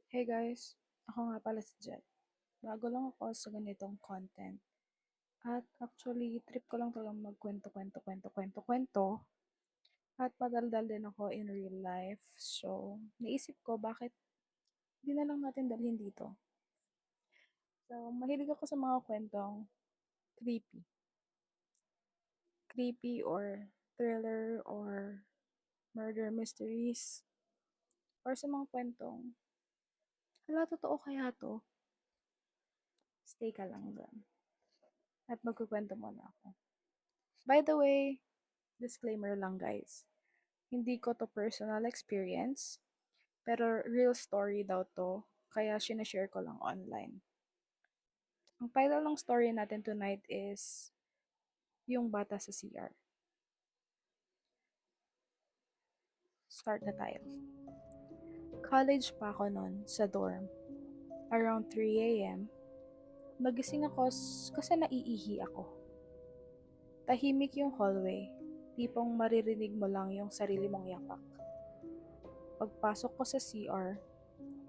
Hey guys, ako nga pala si Jet. Bago lang ako sa ganitong content. At actually, trip ko lang talagang magkwento-kwento-kwento-kwento-kwento. At madaldal din ako in real life. So, naisip ko bakit di na lang natin dalhin dito. So, mahilig ako sa mga kwentong creepy. Creepy or thriller or murder mysteries. Or sa mga kwentong, hala, totoo kaya to? Stay ka lang dyan. At magkukwento muna ako. By the way, disclaimer lang guys. Hindi ko to personal experience, pero real story daw to, kaya sinashare ko lang online. Ang title ng story natin tonight is Yung Bata sa CR. Start na tayo. College pa ako noon sa dorm. Around 3 a.m., nagising ako kasi naiihi ako. Tahimik yung hallway, tipong maririnig mo lang yung sarili mong yapak. Pagpasok ko sa CR,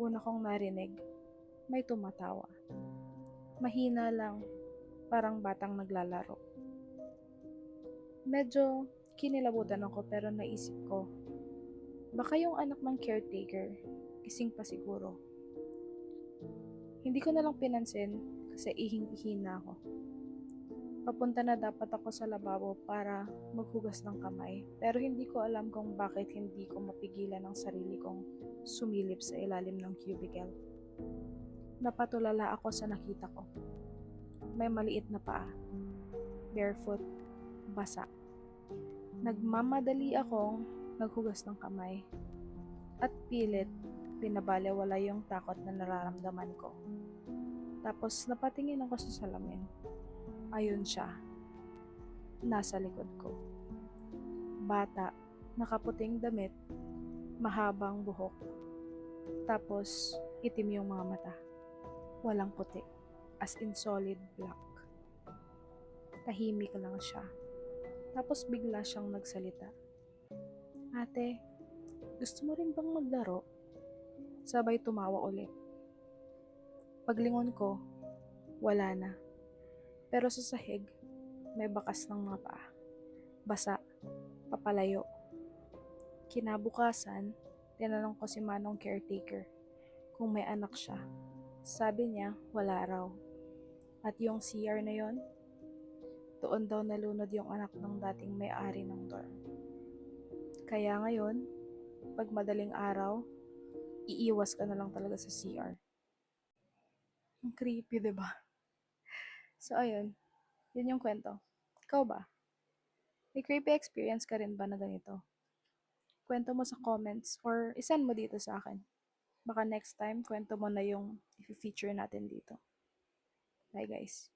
una kong narinig, may tumatawa. Mahina lang, parang batang naglalaro. Medyo kinilabutan ako pero naisip ko, baka yung anak ng caretaker, gising pa siguro. Hindi ko na lang pinansin kasi ihing-ihi na ako. Papunta na dapat ako sa lababo para maghugas ng kamay pero hindi ko alam kung bakit hindi ko mapigilan ang sarili kong sumilip sa ilalim ng cubicle. Napatulala ako sa nakita ko. May maliit na paa, barefoot, basa. Nagmamadali akong naghugas ng kamay at pilit pinabalewala yung takot na nararamdaman ko. Tapos napatingin ako sa salamin. Ayun siya, nasa likod ko. Bata, nakaputing damit, mahabang buhok, tapos itim yung mga mata. Walang puti, as in solid black. Tahimik lang siya. Tapos bigla siyang nagsalita. Ate, gusto mo rin bang maglaro? Sabay tumawa ulit. Paglingon ko, wala na. Pero sa sahig, may bakas ng mga paa. Basa, papalayo. Kinabukasan, tinanong ko si Manong caretaker kung may anak siya. Sabi niya, wala raw. At yung CR na yon, doon daw nalunod yung anak ng dating may-ari ng dorm. Kaya ngayon, pag madaling araw, iiwas ka na lang talaga sa CR. Ang creepy, diba? So, ayun. Yun yung kwento. Ikaw ba? May creepy experience ka rin ba na ganito? Kwento mo sa comments or isend mo dito sa akin. Baka next time, kwento mo na yung i-feature natin dito. Bye guys.